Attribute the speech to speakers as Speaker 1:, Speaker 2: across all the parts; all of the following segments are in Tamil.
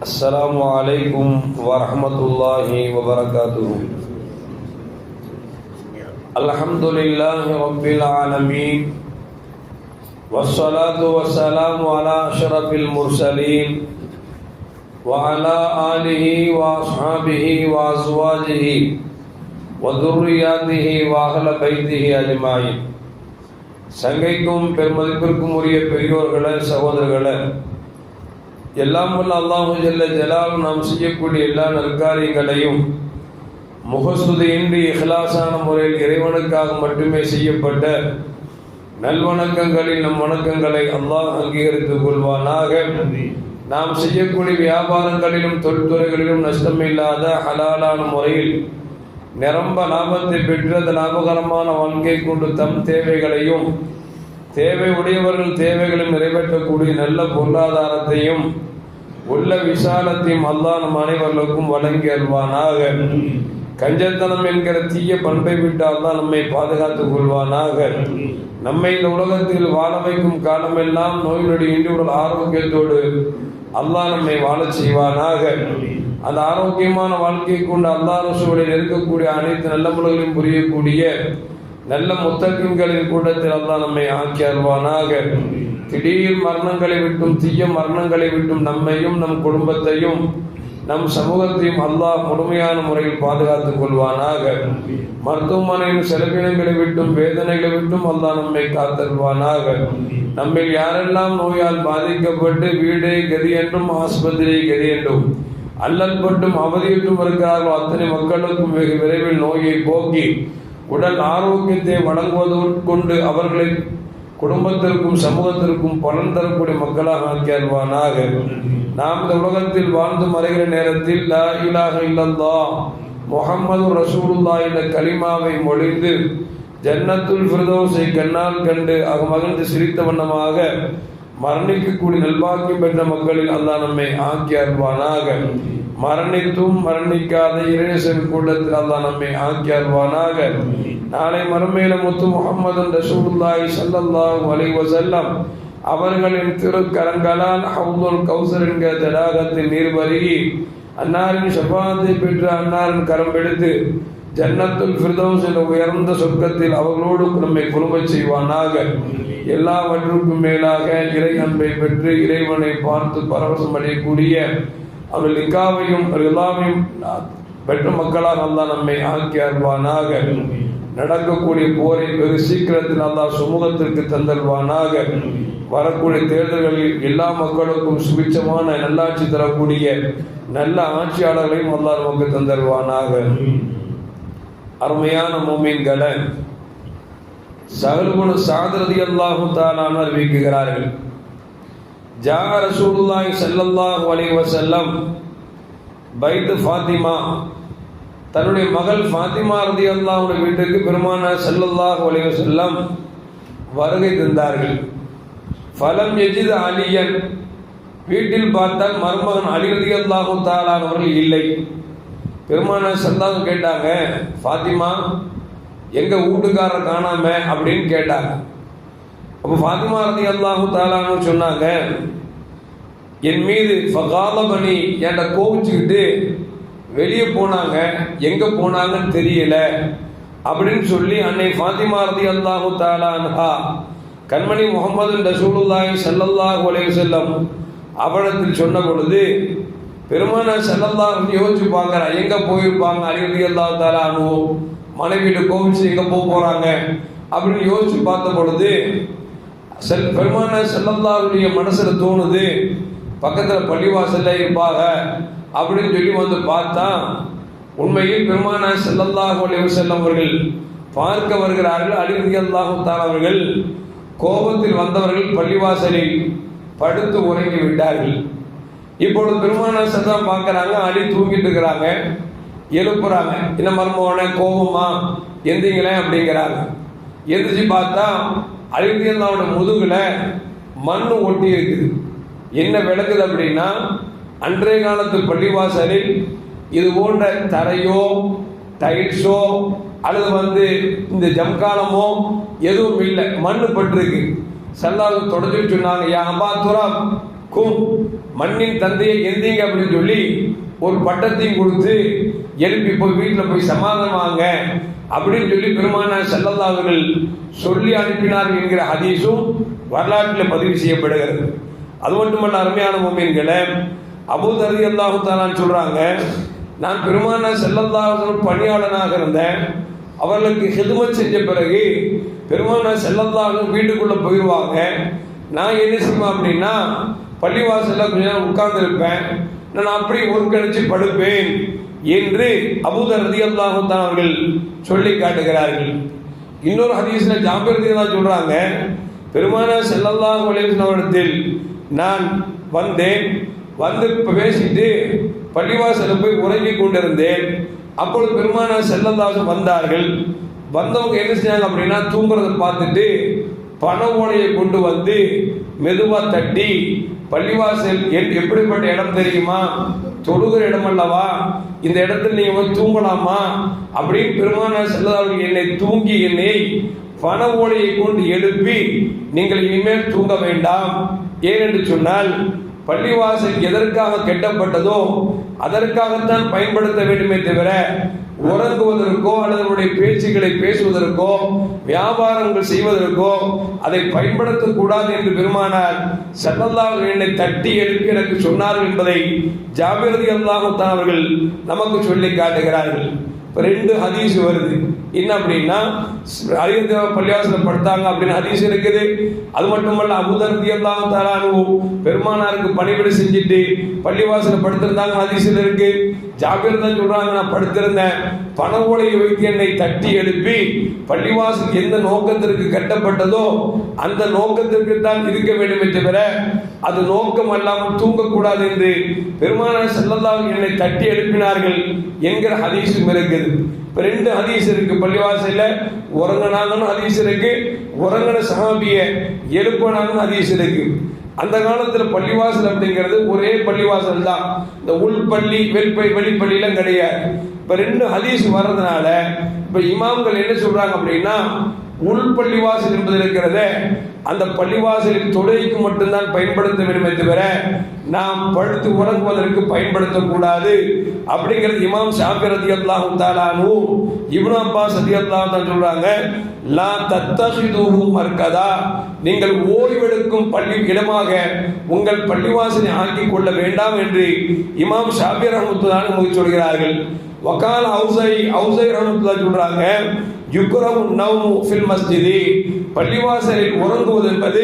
Speaker 1: السلام عليكم ورحمة الله وبركاته. الحمد لله رب العالمين والصلاة والسلام على أشرف المرسلين وعلى آله وأصحابه وأزواجه وذرياته وأهل بيته أجمعين. சங்கைக்கும் பெருமதிப்பிற்கும் உரிய பெரியோர்களே, சகோதரர்களே, எல்லாம் வல்ல அல்லாஹு ஜல்ல ஜலால் நாம் செய்யக்கூடிய எல்லா நற்காரியங்களையும் முகஸ்துதியின்றி இஹ்லாஸான முறையில் இறைவனுக்காக மட்டுமே செய்யப்பட்ட நல்வணக்கங்களில் நம் வணக்கங்களை அல்லாஹ் அங்கீகரித்துக் கொள்வானாக. நாம் செய்யக்கூடிய வியாபாரங்களிலும் தொழில்துறைகளிலும் நஷ்டமில்லாத ஹலாலான முறையில் நிரம்ப லாபத்தை பெற்று அந்த லாபகரமான வாழ்க்கை கொண்டு தம் தேவைகளையும் தேவை உடையவர்கள் தேவைகளையும் நிறைவேற்றக்கூடிய நல்ல பொருளாதாரத்தையும் உள்ள விசாலத்தையும் அல்லாஹ் நம் அனைவர்களுக்கும் வழங்கி அருள்வானாக. கஞ்சத்தனம் என்கிற தீய பண்பை விட்டு அல்லாஹ் நம்மை பாதுகாத்துக் கொள்வானாக. நம்மை இந்த உலகத்தில் வாழ வைக்கும் காலமெல்லாம் நோய் நொடி இன்றி உடல் ஆரோக்கியத்தோடு அல்லாஹ் நம்மை வாழச் செய்வானாக. அந்த ஆரோக்கியமான வாழ்க்கையை கொண்டு அல்லாஹ் ரசூலில் இருக்கக்கூடிய அனைத்து நல்ல முறைகளையும் புரியக்கூடிய நல்ல முத்தகின்களின் கூட்டத்தில் அல்லாஹ் நம்மை ஆக்கி அருள்வானாக. திடீர் மரணங்களை விட்டும் தீய மரணங்களை விட்டும் நம்மையும் நம் குடும்பத்தையும் நம் சமூகத்தையும் அல்லாஹ் முழுமையான முறையில் பாதுகாத்துக் கொள்வானாக. மருத்துவமனையின் செலவினங்களை விட்டும் வேதனைகளை விட்டும் அல்லாஹ் நம்மை காத்தருள்வானாக. நம்மில் யாரெல்லாம் நோயால் பாதிக்கப்பட்டு வீடே கதி என்றும் ஆஸ்பத்திரியை கதி என்றும் அல்லல் பட்டும் அவதியிட்டும் இருக்கிறார்களோ அத்தனை மக்களுக்கும் வெகு விரைவில் நோயை போக்கி உடல் ஆரோக்கியத்தை வழங்குவது கொண்டு அவர்களை குடும்பத்திற்கும் சமூகத்திற்கும் பலன் தரக்கூடிய மக்களாக ஆக்கி அருள்வானாக. நாம் இந்த உலகத்தில் வாழ்ந்து மறைகிற நேரத்தில் லா இலாஹ இல்லல்லாஹ் முஹம்மது ரசூலுல்லாஹ் என்ற கலிமாவை மொழிந்து ஜன்னத்துல் ஃபிர்தௌஸை கண்ணால் கண்டு மகிழ்ந்து சிரித்த வண்ணமாக மரணிக்கக்கூடிய நல்வாக்கியம் பெற்ற மக்களில் அல்லாஹ் நம்மை ஆக்கி அருள்வானாக. மரணித்தும் மரணிக்காத இறைநேசன் கூட்டத்தில் அல்லாஹ் நம்மை ஆக்கி அருள்வானாக. நாளை மறுமையில முத்து முஹம்மது ரசூலுல்லாஹி ஸல்லல்லாஹு அலைஹி வஸல்லம் அவர்களின் திருக்கரங்களால் ஹவுதுல் கௌசர் என்கிற தடாகத்தில் நீர் பருகி அன்னாரின் ஷஃபாஅத்தை பெற்று அன்னாரின் கரம் பிடித்து ஜன்னத்துல் ஃபிர்தௌஸ் என்ற உயர்ந்த சொர்க்கத்தில் அவர்களோடு நம்மை குழுமச் செய்வானாக. எல்லாவற்றுக்கும் மேலாக இறை அன்பை பெற்று இறைவனை பார்த்து பரவசம் அடையக்கூடிய அவள் லிக்காவையும் ரிலாவையும் பெற்ற மக்களாக அல்லாஹ் நம்மை ஆக்கி அருள்வானாக. நடக்கக்கூடிய போரை வெகு சீக்கிரத்தில் அல்லாஹ் சமூகத்திற்கு தந்தல்வானாக. வரக்கூடிய தேர்தல்களில் எல்லா மக்களுக்கும் சுபிட்சமான நல்லாட்சி தரக்கூடிய நல்ல ஆட்சியாளர்களையும் அல்லாஹ் நமக்கு தந்தல்வானாக. அருமையான மோமீன்களை சஹல் பின் சஅத் ரலியல்லாஹு தஆலா அறிவிக்கிறார்கள், ஜா ரசூலுல்லாஹி ஸல்லல்லாஹு அலைஹி வஸல்லம் பைத் ஃபாத்திமா, தன்னுடைய மகள் ஃபாத்திமா ரலியல்லாஹு வீட்டுக்கு பெருமானார் ஸல்லல்லாஹு அலைஹி வஸல்லம் வருகை தந்தார்கள். ஃபலம் யஜித் அலியன், வீட்டில் பார்த்தால் மருமகன் அலி ரலியல்லாஹு தஆலா அவர்கள் இல்லை. பெருமானார் ஸல்லல்லாஹு கேட்டாங்க, ஃபாத்திமா எங்க வீட்டுக்காரர் காணாம அப்படின்னு கேட்டாங்க. அப்போ ஃபாத்திமா ரலியல்லாஹு தஆலா சொன்னாங்க, என் மீது ஃபகாலபனி என்ற கோவிச்சுக்கிட்டு வெளியே போனாங்க, எங்க போனாங்கன்னு தெரியல அப்படின்னு சொல்லி அன்னை ஃபாத்திமா ரலியல்லாஹு தஆலா அன்ஹா கண்மணி முஹம்மது ரசூலுல்லாஹி ஸல்லல்லாஹு அலைஹி வஸல்லம் அவரிடத்தில் சொன்ன பொழுது பெருமானார் ஸல்லல்லாஹு யோசிச்சு பார்க்கறா, எங்க போயிருப்பாங்க அலி ரலியல்லாஹு தஆலா அன்ஹு மனைவியில கோவிச்சு எங்க போறாங்க அப்படின்னு யோசிச்சு பார்த்த பொழுது பெருமானார் ஸல்லல்லாஹுடைய மனசுல தோணுது, பக்கத்துல பள்ளிவாசல்ல இருப்பாங்க அப்படின்னு சொல்லி வந்து பார்த்தா உண்மையில் பெருமானார் ஸல்லல்லாஹு அலைஹி வஸல்லம் அவர்கள் பார்க்க வருகிறார்கள். அலி ரலியல்லாஹு தஆலா அவர்கள் கோபத்தில் வந்தவர்கள் பள்ளிவாசலில் படுத்து உறங்கி விட்டார்கள். இப்பொழுது பெருமானார் ஸல்லல்லாஹு பார்க்கறாங்க, அலி தூங்கிட்டு இருக்கிறாங்க. எழுப்புறாங்க, என்ன மர்மமான கோபமா எந்திங்களேன் அப்படிங்கிறாங்க. எந்திரிச்சு பார்த்தா அலி ரலியல்லாஹு முதுகுல மண்ணு ஒட்டி இருக்குது. என்ன விளக்குது அப்படின்னா, அன்றைய காலத்து பள்ளிவாசலில் இது போன்ற தரையோ டைல்ஸோ அல்லது இந்த ஜம்காலமோ எதுவும் இல்லை, மண்ணு பட்டிருக்கு. சல்லாஹ் தொடர்ந்து சொன்னாங்க, யா அபா துராப் மண்ணின் தந்தையை எந்தீங்க அப்படின்னு சொல்லி ஒரு பட்டத்தையும் கொடுத்து எழுப்பி போய் வீட்டில் போய் சமாதானமாங்க அப்படின்னு சொல்லி பெருமானார் ஸல்லல்லாஹு அலைஹி அவர்கள் சொல்லி அனுப்பினார்கள் என்கிற ஹதீஸும் வரலாற்றில் பதிவு செய்யப்படுகிறது. அது மட்டுமல்ல, அருமையான முஃமின்களே, அபூ தர் ரலியல்லாஹு தஆலா சொல்றாங்க, நான் பெருமானார் ஸல்லல்லாஹு அலைஹி வஸல்லம் பணியாளனாக இருந்தேன். அவர்களுக்கு ஹிதுமத் செஞ்ச பிறகு பெருமானார் ஸல்லல்லாஹு அலைஹி வஸல்லம் வீட்டுக்குள்ள போயிடுவாங்க. நான் என்ன செய்வேன் அப்படின்னா பள்ளிவாசல்ல கொஞ்ச நேரம் உட்கார்ந்து இருப்பேன். நான் அப்படி ஒருங்கிணைச்சு படுப்பேன் என்று அபூ தர் ரலியல்லாஹு தஆலா அவர்கள் சொல்லி காட்டுகிறார்கள். இன்னொரு ஹதீஸ்ல ஜாபிர் ரலியல்லாஹு சொல்றாங்க, பெருமானார் ஸல்லல்லாஹு அலைஹி வஸல்லம் அவரிடத்தில் நான் வந்தேன், வந்து பேசிட்டு பள்ளிவாசலில் போய் உறங்கிக் கொண்டிருந்தேன். அப்பொழுது பெருமானார் ஸல்லல்லாஹு அலைஹி வஸல்லம் வந்தார்கள். வந்தவங்க என்ன செஞ்சாங்க அப்படின்னா தூங்குறதை பார்த்துட்டு பண ஓலையை கொண்டு வந்து மெதுவா தட்டி, பள்ளிவாசல் எப்படிப்பட்ட இடம் தெரியுமா, தொழுகிற இடம் அல்லவா, இந்த இடத்துல நீங்க வந்து தூங்கலாமா அப்படின்னு பெருமானார் ஸல்லல்லாஹு அலைஹி வஸல்லம் என்னை தூங்கி என்னை பண ஓலையை கொண்டு எழுப்பி நீங்கள் இனிமேல் தூங்க வேண்டாம், ஏனென்று சொன்னால் பள்ளிவாசல் எதற்காக கட்டப்பட்டதோ அதற்காகத்தான் பயன்படுத்த வேண்டுமே தவிர உறங்குவதற்கோ அல்லது பேச்சுக்களை பேசுவதற்கோ வியாபாரங்கள் செய்வதற்கோ அதை பயன்படுத்தக்கூடாது என்று பெருமானார் ஸல்லல்லாஹு அலைஹி வஸல்லம் என்னை தட்டி எழுப்பி எனக்கு சொன்னார்கள் என்பதை ஜாபிர் ரலியல்லாஹு தஆலா அவர்கள் நமக்கு சொல்லி காட்டுகிறார்கள். ரெண்டு ஹதீஸ் வருது. என்ன அப்படின்னா அறிவு பள்ளிவாசல் படுத்தாங்க அப்படின்னு ஹதீஸ் இருக்குது. அது மட்டுமல்ல, அபூ தர் ரலியல்லாஹு தஆலா அன்ஹு பெருமானாருக்கு பணிவிடை செஞ்சுட்டு பள்ளிவாசல படுத்திருந்தாங்க ஹதீஸ்ல இருக்கு. ஜாபிர் தான் சொல்றாங்க, நான் படுத்திருந்தேன், பண ஓலையை வைத்து என்னை தட்டி எழுப்பி பள்ளிவாசல் எந்த நோக்கத்திற்கு கட்டப்பட்டதோ அந்த நோக்கத்திற்கு தான் இருக்க வேண்டுமே தவிர அது நோக்கம் அல்லாமல் தூங்கக்கூடாது என்று பெருமானார் ஸல்லல்லாஹு அலைஹி என்னை தட்டி எழுப்பினார்கள் என்கிற ஹதீஸும் இருக்குது. ரெண்டு ஹதீஸ் இருக்கு. பள்ளிவாசல்ல உறங்கினாங்கன்னு ஹதீஸ் இருக்கு, உறங்கின சஹாபிய எழுப்பினாங்கன்னு ஹதீஸ் இருக்கு. அந்த காலத்துல பள்ளிவாசல் அப்படிங்கிறது ஒரே பள்ளிவாசல் தான், இந்த உள்பள்ளி வெளிப்பள்ளிலாம் கிடையாது. இப்ப ரெண்டு ஹதீஸ் வர்றதுனால இப்ப இமாம்கள் என்ன சொல்றாங்க அப்படின்னா உள்பள்ளிவாசல் என்பது இருக்கிறத அந்த பள்ளிவாசலின் தொழுகைக்கு மட்டும்தான் பயன்படுத்த வேண்டுமே தவிர நாம் படுத்து உறங்குவதற்கு பயன்படுத்தக்கூடாது அப்படிங்கிறது இமாம் ஷாஃபி ரலியல்லாஹு தஆலா அன்ஹு இப்னு அப்பாஸ் ரலியல்லாஹு தஆலா சொல்றாங்க, லா தத்தஹிதுஹு மர்கதா, நீங்கள் ஓய்வெடுக்கும் பள்ளி இடமாக உங்கள் பள்ளிவாசலை ஆக்கிக் கொள்ள வேண்டாம் என்று இமாம் ஷாஃபி ரஹ்மத்துல்லாஹி அலைஹி சொல்கிறார்கள். வகால் ஔஸை ரஹ்மத்துல்லாஹி சொல்றாங்க, யுக்ரஹு நௌமு ஃபில் மஸ்ஜிதி, பள்ளிவாசலில் உறங்குவது என்பது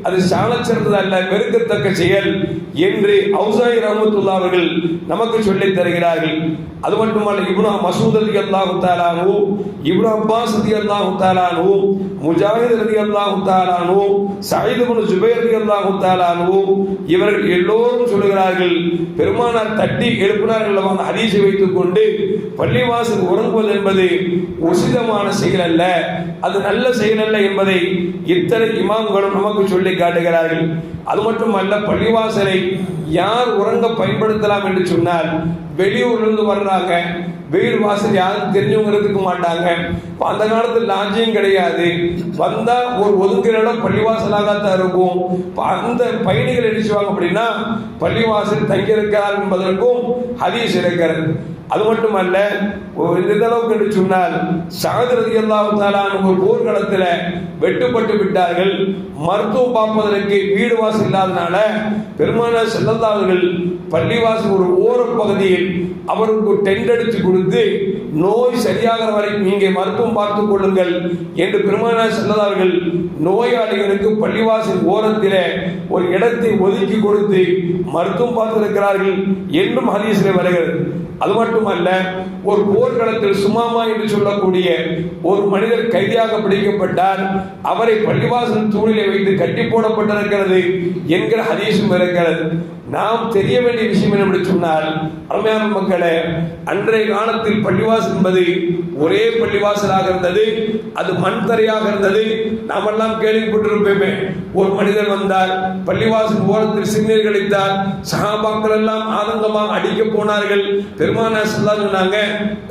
Speaker 1: அது சாலச்சிறந்தது அல்ல, வெறுக்கத்தக்க செயல் என்று ஔஸாஇ ரஹ்மத்துல்லாஹி அவர்கள் நமக்கு சொல்லித் தருகிறார்கள். அது மட்டுமல்ல, இப்னு மஸ்ஊத் ரலியல்லாஹு தஆலா அன்ஹு, இப்னு அப்பாஸ் ரலியல்லாஹு தஆலா அன்ஹு, முஜாஹித் ரலியல்லாஹு தஆலா அன்ஹு, சயீத் இப்னு ஜுபைர் ரலியல்லாஹு தஆலா அன்ஹு இவர்கள் எல்லோரும் சொல்கிறார்கள், பெருமானார் தட்டி எழுப்பினார்கள் அல்லவா ஹதீஸை வைத்துக் கொண்டு பள்ளிவாசல் உறங்குவது என்பது உசிதமான செயல் அல்ல, அது நல்ல செயல் அல்ல என்பதை இத்தனை இமாம்களும் நமக்கு சொல்லி காட்டுகிறார்கள். அது மட்டுமல்ல, பள்ளிவாசலை யார் உறங்க பயன்படுத்தலாம் என்று சொன்னால் வெளியூர்லேருந்து வர்றாங்க, வெயில் வாசல் யாரும் தெரிஞ்சவங்க இருக்க மாட்டாங்க. அந்த காலத்தில் லாட்ஜியும் கிடையாது, வந்தா ஒரு ஒதுங்கிற இடம் பள்ளிவாசலாகத்தான் இருக்கும். அந்த பயணிகள் அடிச்சுவாங்க அப்படின்னா பள்ளிவாசல் தங்கியிருக்கிறார் என்பதற்கும் ஹதீஸ் இருக்கிறது. அது மட்டுமல்ல, இந்த அளவுக்கு என்று சொன்னால் ஸஅத் ரலியல்லாஹு தஆலா அன்ஹு ஒரு போர்க்களத்தில் வெட்டுப்பட்டு விட்டார்கள். மருத்துவம் பார்ப்பதற்கு வீடு வாசல் இல்லாதனால பெருமானார் ஸல்லல்லாஹு அலைஹி அவர்கள் பள்ளிவாசல் ஒரு ஓர பகுதியில் அவருக்கு டென்ட் அடித்து கொடுத்து நோய் சரியாகிற வரைக்கும் இங்கே மருத்துவம் பார்த்துக் கொள்ளுங்கள் என்று பெருமானார் ஸல்லல்லாஹு அலைஹி அவர்கள் நோயாளிகளுக்கு பள்ளிவாசல் ஓரத்திலே ஒரு இடத்தை ஒதுக்கி கொடுத்து மருத்துவம் பார்த்திருக்கிறார்கள் என்றும் ஹதீஸில் வருகிறது. அது மட்டுமல்ல, ஒரு போர்க்களத்தில் சுமாமா என்று சொல்லக்கூடிய ஒரு மனிதர் கைதியாக பிடிக்கப்பட்டார், அவரை பள்ளிவாசல் தூணிலே வைத்து கட்டி போடப்பட்டிருக்கிறது என்கிற ஹதீஸும் இருக்கிறது. நாம் தெரிய வேண்டிய விஷயம் என்ன சொன்னால், அருமையான மக்களே, அன்றைய காலத்தில் பள்ளிவாசல் என்பது ஒரே பள்ளிவாசலாக இருந்தது. அது மண் தரையாக இருந்தது. நாம் எல்லாம் கேள்விப்பட்டிருப்போமே, ஒரு மனிதர் வந்தால் பள்ளிவாசல் ஓரத்தில் சிறுநீர் கழித்தால் சஹாபாக்கள் எல்லாம் ஆதங்கமாக அடிக்க போனார்கள். பெருமானார் ஸல்லல்லாஹு அலைஹி சொன்னாங்க,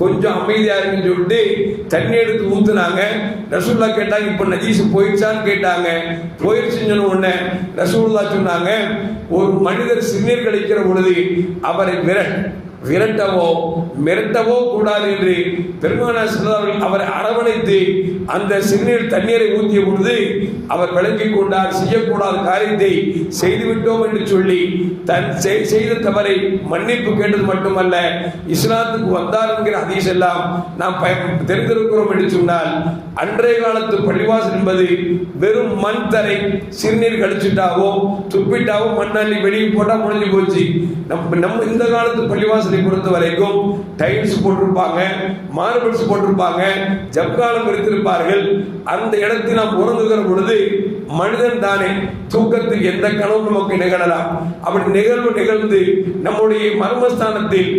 Speaker 1: கொஞ்சம் அமைதியா இருக்குன்னு சொல்லிட்டு தண்ணி எடுத்து ஊத்துனாங்க. ரசூலுல்லாஹ் கேட்டாங்க, இப்ப நஜீஸ் போயிடுச்சான்னு கேட்டாங்க. போயிடுச்சுன்னு சொன்ன உடனே ரசூலுல்லாஹ் சொன்னாங்க, ஒரு மனிதர் சிறுநீர் கழிக்கிற பொழுது அவரை விரட்டவோ மிரட்டவோ கூடாது என்று பெருமானார் ஸல்லல்லாஹு அலைஹி அவரை அரவணைத்து அந்த சிறுநீர் தண்ணீரை ஊற்றிய பொழுது அவர் விளங்கிக் கொண்டார், செய்யக்கூடாத காரியத்தை செய்துவிட்டோம் என்று சொல்லி தன் செய்த தவறை மன்னிப்பு கேட்டது மட்டுமல்ல, இஸ்லாத்துக்கு வந்தார் என்கிற ஹதீஸ் எல்லாம் நாம் தெரிந்திருக்கிறோம் என்று சொன்னால், அன்றைய காலத்து பள்ளிவாசல் என்பது வெறும் மண் தரை. சிறுநீர் கழிச்சுட்டாவோ துப்பிட்டாவோ மண்ணள்ளி வெளியே போட்டா முடிஞ்சு போச்சு. நம்ம இந்த காலத்து பள்ளிவாசலை பொறுத்த வரைக்கும் டைல்ஸ் போட்டிருப்பாங்க, மார்பிள்ஸ் போட்டிருப்பாங்க, ஜப்காலம் வைத்திருப்பார்கள். அந்த இடத்தில் நாம் உறங்குகிற பொழுது மனிதன் தானே தூக்கத்தில் எந்த கனவும் நமக்கு நிகழலாம். அப்படி நிகழ்ந்து நம்முடைய மர்மஸ்தானத்தில்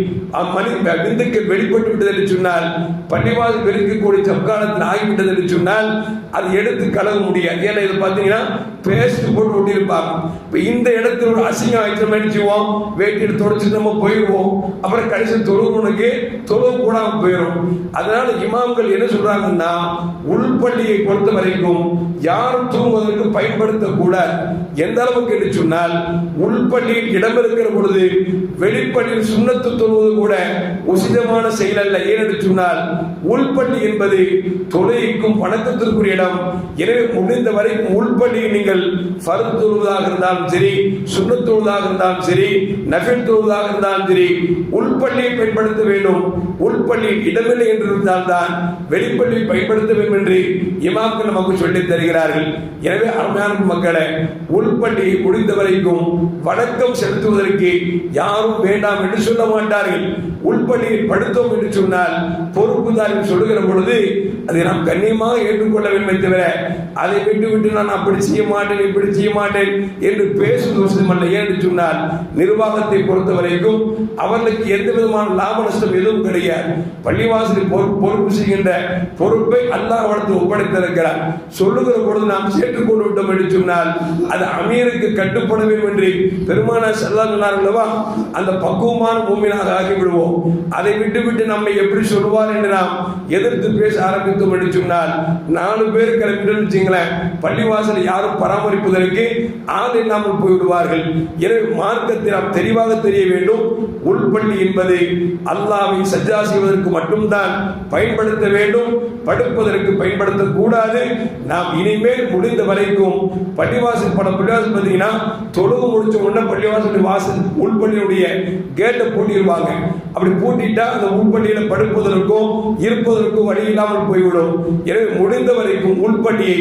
Speaker 1: விந்துக்கள் வெளிப்பட்டு விட்டது என்று சொன்னால், பள்ளிவாசல் வெறுக்கக்கூடிய ஜப்காலத்தில் ஆகிவிட்டது என்று சொன்னால் அது எடுத்து கலக முடியாது. ஏன்னா இது பார்த்தீங்கன்னா பேஸ்ட் போட்டு ஒட்டியிருப்பாங்க. இப்போ இந்த இடத்துல ஒரு அசிங்கம் ஆயிடுச்சு மன்னிச்சுவோம், வேட்டியில் தொடச்சு நம்ம போயிடுவோம். அப்புறம் கடைசி தொழுவனுக்கு தொழுவ கூடாம போயிடும். அதனால இமாம்கள் என்ன சொல்றாங்கன்னா, உள்பள்ளியை பொறுத்த வரைக்கும் யாரும் தூங்குவதற்கு பயன்படுத்தக்கூடாது. எந்த அளவுக்கு என்று சொன்னால், உள்பள்ளியில் இடம் இருக்கிற பொழுது வெளிப்பள்ளியில் சுண்ணத்து தொழுவது கூட உசிதமான செயல் அல்ல. ஏனென்று சொன்னால், உள்பள்ளி என்பது தொழுகைக்கும் வணக்கத்திற்குரிய இடம். எனவே முடிந்த வரைக்கும் உள்பள்ளியில் நீங்கள் ஃபர்து தொழுவதாக இருந்தாலும் சரி, சுன்னத் தொழுவதாக இருந்தாலும் சரி, நஃபில் தொழுவதாக இருந்தாலும் சரி, உள்பள்ளியை பயன்படுத்த வேண்டும். உள்பள்ளியில் இடமில்லை என்று இருந்தால்தான் வெளிப்பள்ளியை பயன்படுத்த வேண்டும் என்று இமாம்கள் நமக்கு சொல்லித் தருகிறார்கள். எனவே அருமையான மக்களே, உள்பள்ளியை முடிந்த வரைக்கும் வணக்கம் செலுத்துவதற்கு யாரும் வேண்டாம் என்று சொல்ல மாட்டார்கள். உள்பள்ளியில் படுத்தோம் என்று சொன்னால் பொறுப்புதாரிகள் சொல்லுகிற பொழுது அதை நாம் கண்ணியமாக ஏற்றுக்கொள்ள வேண்டும். தவிர அதை விட்டு நான் அப்படி செய்ய மாட்டேன் இப்படி செய்ய மாட்டேன் என்று பேசுவது அல்ல. ஏன்னு சொன்னால், நிர்வாகத்தை பொறுத்த வரைக்கும் அவர்களுக்கு எந்த விதமான லாப நஷ்டம் எதுவும் கிடையாது. பள்ளிவாசலில் பொறுப்பு செய்கின்ற பொறுப்பை அல்லாஹ் அவனுக்கு ஒப்படைத்திருக்கிறார். சொல்லுகிற பொழுது நாம் சேர்த்துக்கொண்டு விட்டோம் என்று சொன்னால் அது அமீருக்கு கட்டுப்பட வேண்டும் என்று பெருமானார் ஸல்லல்லாஹு அலைஹி வஸல்லம் அந்த பக்குவமான மூமினாக ஆகிவிடுவோம். அதை விட்டு நம்மை எப்படி சொல்வார் என்று நாம் எதிர்த்து பேச ஆரம்பித்தோம் என்று சொன்னால், 4 பேர் கிளம்பிட்டு வச்சுங்களேன், பள்ளிவாசலை யாரும் பராமரிப்பதற்கு ஆள் இல்லாமல் போய்விடுவார்கள். எனவே மார்க்கத்தை நாம் தெளிவாக தெரிய வேண்டும். உள்பள்ளி என்பது அல்லாஹ்வை சஜ்ஜா செய்வதற்கு மட்டும்தான் பயன்படுத்த வேண்டும், படுப்பதற்கு பயன்படுத்தக்கூடாது. நாம் இனிமேல் முடிந்த வரைக்கும் பள்ளிவாசல் பள்ளிவாசல் பார்த்தீங்கன்னா தொழுகு முடிச்ச உடனே பள்ளிவாசல் வாசல் உள்பள்ளியுடைய கேட்டை பூட்டிடுவாங்க. அப்படி பூட்டிட்டா அந்த உள்பள்ளியில படுப்பதற்கும் இருப்பதற்கும் வழி இல்லாமல் போய்விடும். எனவே முடிந்த வரைக்கும் உள்பள்ளியை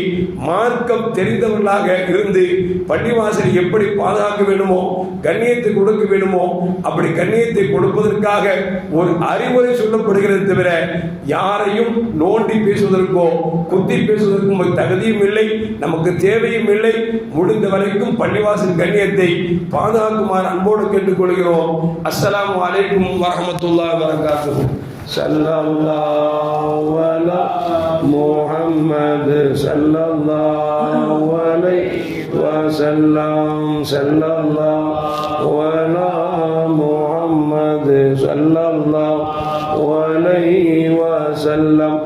Speaker 1: மார்க்கம் தெரிந்தவர்களாக இருந்து பள்ளிவாசலை எப்படி பாதுகாக்க வேண்டுமோ, கண்ணியத்தை கொடுக்க வேண்டுமோ அப்படி கண்ணியத்தை கொடுப்பதற்காக ஒரு அறிவுரை சொல்லப்படுகிறது. தவிர யாரையும் நோண்டி பேசுவதற்கோ குத்தி பேசுவதற்கும் தகுதியும் இல்லை, நமக்கு தேவையும் இல்லை. முடிந்த வரைக்கும் பள்ளிவாசல் கண்ணியத்தை பாதுகாக்குமாறு அன்போடு கேட்டுக்கொள்கிறோம். அஸ்ஸலாமு அலைக்கும் வரஹ்மத்துல்லாஹி வபரகாத்துஹு. ஸல்லல்லாஹு அலா முஹம்மத் ஸல்லல்லாஹு அலைஹி வஸல்லம். ஸல்லல்லாஹு அலா முஹம்மத் ஸல்லல்லாஹு அலைஹி வஸல்லம்.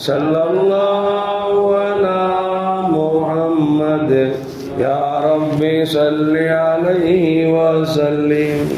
Speaker 1: ஸல்லல்லாஹு அலா முஹம்மத் யா ரப்பி ஸல்லி அலைஹி வஸல்லிம்.